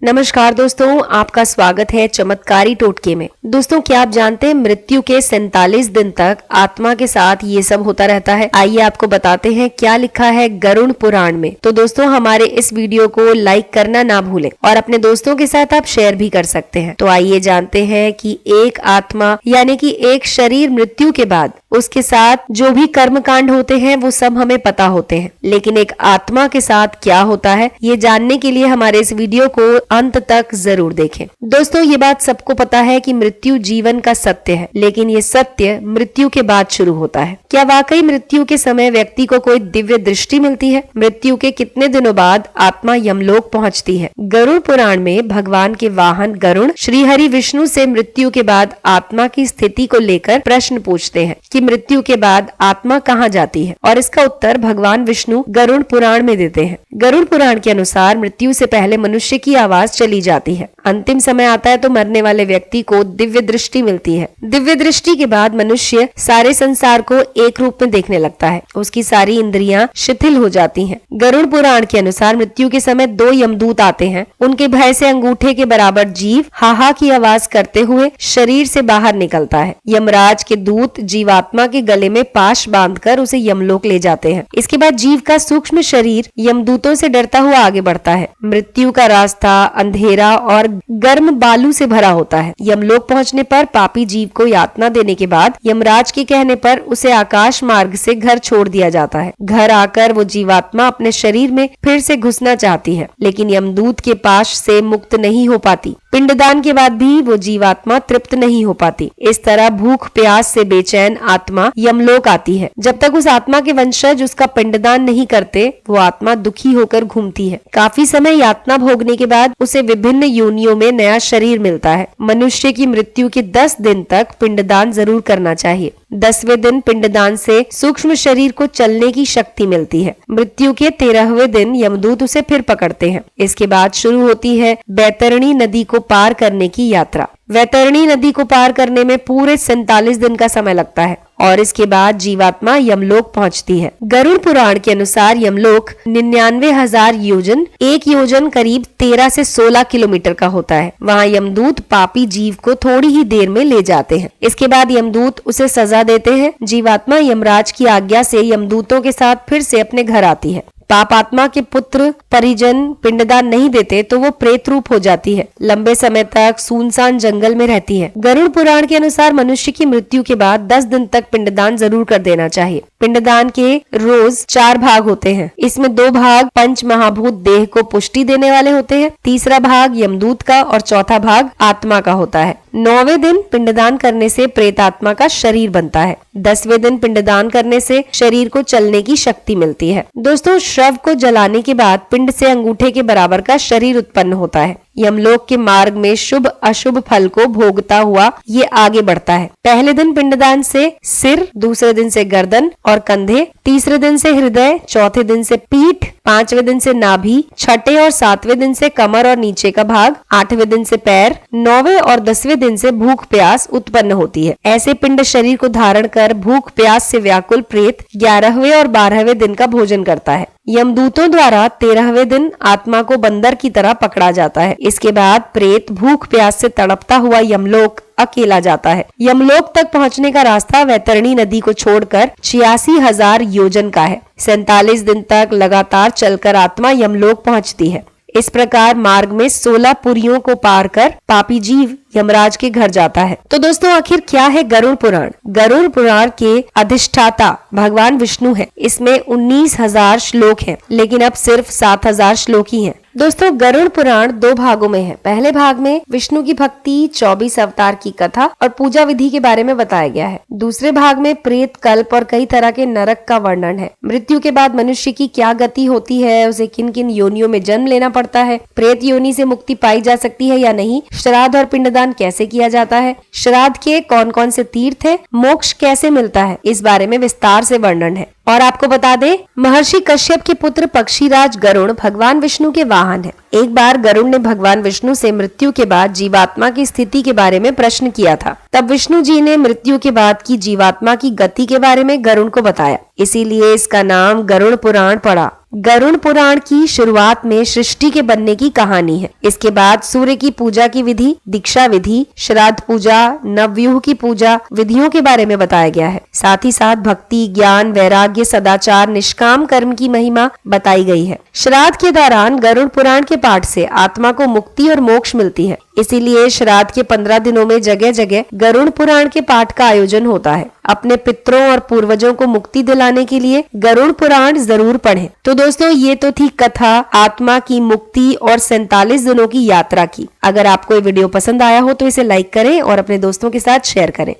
नमस्कार दोस्तों, आपका स्वागत है चमत्कारी टोटके में। दोस्तों, क्या आप जानते हैं मृत्यु के 47 दिन तक आत्मा के साथ ये सब होता रहता है। आइए आपको बताते हैं क्या लिखा है गरुड़ पुराण में। तो दोस्तों, हमारे इस वीडियो को लाइक करना ना भूलें और अपने दोस्तों के साथ आप शेयर भी कर सकते हैं। तो आइए जानते हैं कि एक आत्मा यानी कि एक शरीर मृत्यु के बाद उसके साथ जो भी कर्म कांड होते हैं वो सब हमें पता होते हैं, लेकिन एक आत्मा के साथ क्या होता है ये जानने के लिए हमारे इस वीडियो को अंत तक जरूर देखें। दोस्तों, ये बात सबको पता है कि मृत्यु जीवन का सत्य है, लेकिन ये सत्य मृत्यु के बाद शुरू होता है। क्या वाकई मृत्यु के समय व्यक्ति को कोई दिव्य दृष्टि मिलती है? मृत्यु के कितने दिनों बाद आत्मा यमलोक पहुंचती है? गरुड़ पुराण में भगवान के वाहन गरुड़ श्री हरि विष्णु से मृत्यु के बाद आत्मा की स्थिति को लेकर प्रश्न पूछते हैं कि मृत्यु के बाद आत्मा कहाँ जाती है, और इसका उत्तर भगवान विष्णु गरुड़ पुराण में देते हैं। गरुड़ पुराण के अनुसार मृत्यु से पहले मनुष्य की आवाज चली जाती है। अंतिम समय आता है तो मरने वाले व्यक्ति को दिव्य दृष्टि मिलती है। दिव्य दृष्टि के बाद मनुष्य सारे संसार को एक रूप में देखने लगता है। उसकी सारी इंद्रियां शिथिल हो जाती हैं। गरुड़ पुराण के अनुसार मृत्यु के समय 2 यमदूत आते हैं। उनके भय से अंगूठे के बराबर जीव हाहा की आवाज करते हुए शरीर से बाहर निकलता है। यमराज के दूत जीवात्मा के गले में पाश बांधकर उसे यमलोक ले जाते हैं। इसके बाद जीव का सूक्ष्म शरीर यमदूतों से डरता हुआ आगे बढ़ता है। मृत्यु का रास्ता अंधेरा और गर्म बालू से भरा होता है। यमलोक पहुंचने पर पापी जीव को यातना देने के बाद यमराज के कहने पर उसे आकाश मार्ग से घर छोड़ दिया जाता है। घर आकर वो जीवात्मा अपने शरीर में फिर से घुसना चाहती है, लेकिन यमदूत के पाश से मुक्त नहीं हो पाती। पिंडदान के बाद भी वो जीवात्मा तृप्त नहीं हो पाती। इस तरह भूख प्यास से बेचैन आत्मा यमलोक आती है। जब तक उस आत्मा के वंशज उसका पिंडदान नहीं करते, वो आत्मा दुखी होकर घूमती है। काफी समय यातना भोगने के बाद उसे विभिन्न योनियों में नया शरीर मिलता है। मनुष्य की मृत्यु के 10 दिन तक पिंडदान जरूर करना चाहिए। 10वें दिन पिंडदान से सूक्ष्म शरीर को चलने की शक्ति मिलती है। मृत्यु के 13वें दिन यमदूत उसे फिर पकड़ते हैं। इसके बाद शुरू होती है बैतरणी नदी को पार करने की यात्रा। वैतरणी नदी को पार करने में पूरे 47 दिन का समय लगता है और इसके बाद जीवात्मा यमलोक पहुंचती है। गरुड़ पुराण के अनुसार यमलोक 99,000 योजन, 1 योजन करीब 13 से 16 किलोमीटर का होता है। वहाँ यमदूत पापी जीव को थोड़ी ही देर में ले जाते हैं। इसके बाद यमदूत उसे सजा देते हैं। जीवात्मा यमराज की आज्ञा से यमदूतों के साथ फिर से अपने घर आती है। पाप आत्मा के पुत्र परिजन पिंडदान नहीं देते तो वो प्रेत रूप हो जाती है। लंबे समय तक सुनसान जंगल में रहती है। गरुड़ पुराण के अनुसार मनुष्य की मृत्यु के बाद 10 दिन तक पिंडदान जरूर कर देना चाहिए। पिंडदान के रोज 4 भाग होते हैं। इसमें 2 भाग पंच महाभूत देह को पुष्टि देने वाले होते हैं, तीसरा भाग यमदूत का और चौथा भाग आत्मा का होता है। 9वें दिन पिंडदान करने से प्रेत आत्मा का शरीर बनता है। 10वें दिन पिंडदान करने से शरीर को चलने की शक्ति मिलती है। दोस्तों, शव को जलाने के बाद पिंड से अंगूठे के बराबर का शरीर उत्पन्न होता है। यमलोक के मार्ग में शुभ अशुभ फल को भोगता हुआ ये आगे बढ़ता है। पहले दिन पिंडदान से सिर, दूसरे दिन से गर्दन और कंधे, तीसरे दिन से हृदय, चौथे दिन से पीठ, 5वें दिन से नाभि, 6ठे और 7वें दिन से कमर और नीचे का भाग, 8वें दिन से पैर, 9वें और 10वें दिन से भूख प्यास उत्पन्न होती है। ऐसे पिंड शरीर को धारण कर भूख प्यास से व्याकुल प्रेत 11वें और 12वें दिन का भोजन करता है। यमदूतों द्वारा 13वें दिन आत्मा को बंदर की तरह पकड़ा जाता है। इसके बाद प्रेत भूख प्यास से तड़पता हुआ यमलोक अकेला जाता है। यमलोक तक पहुंचने का रास्ता वैतरणी नदी को छोड़कर 86,000 योजन का है। 47 दिन तक लगातार चलकर आत्मा यमलोक पहुंचती है। इस प्रकार मार्ग में 16 पुरियों को पार कर पापी जीव यमराज के घर जाता है। तो दोस्तों, आखिर क्या है गरुड़ पुराण? गरुड़ पुराण के अधिष्ठाता भगवान विष्णु है। इसमें 19,000 श्लोक हैं, लेकिन अब सिर्फ 7,000 श्लोक ही हैं। दोस्तों, गरुड़ पुराण 2 भागों में है। पहले भाग में विष्णु की भक्ति, 24 अवतार की कथा और पूजा विधि के बारे में बताया गया है। दूसरे भाग में प्रेत, कल्प और कई तरह के नरक का वर्णन है। मृत्यु के बाद मनुष्य की क्या गति होती है, उसे किन किन योनियों में जन्म लेना पड़ता है, प्रेत योनि से मुक्ति पाई जा सकती है या नहीं, श्राद्ध और पिंडदान कैसे किया जाता है, श्राद्ध के कौन कौन से तीर्थ है, मोक्ष कैसे मिलता है, इस बारे में विस्तार से वर्णन है। और आपको बता दें, महर्षि कश्यप के पुत्र पक्षीराज गरुड़ भगवान विष्णु के वाहन है। एक बार गरुड़ ने भगवान विष्णु से मृत्यु के बाद जीवात्मा की स्थिति के बारे में प्रश्न किया था। तब विष्णु जी ने मृत्यु के बाद की जीवात्मा की गति के बारे में गरुड़ को बताया। इसीलिए इसका नाम गरुड़ पुराण पड़ा। गरुड़ पुराण की शुरुआत में सृष्टि के बनने की कहानी है। इसके बाद सूर्य की पूजा की विधि, दीक्षा विधि, श्राद्ध पूजा, नवव्यूह की पूजा विधियों के बारे में बताया गया है। साथ ही साथ भक्ति, ज्ञान, वैराग्य, सदाचार, निष्काम कर्म की महिमा बताई गई है। श्राद्ध के दौरान गरुड़ पुराण के पाठ से आत्मा को मुक्ति और मोक्ष मिलती है। इसीलिए श्राद्ध के 15 दिनों में जगह जगह गरुड़ पुराण के पाठ का आयोजन होता है। अपने पितरों और पूर्वजों को मुक्ति दिलाने के लिए गरुड़ पुराण जरूर पढ़ें। तो दोस्तों, ये तो थी कथा आत्मा की मुक्ति और 47 दिनों की यात्रा की। अगर आपको ये वीडियो पसंद आया हो तो इसे लाइक करें और अपने दोस्तों के साथ शेयर करें।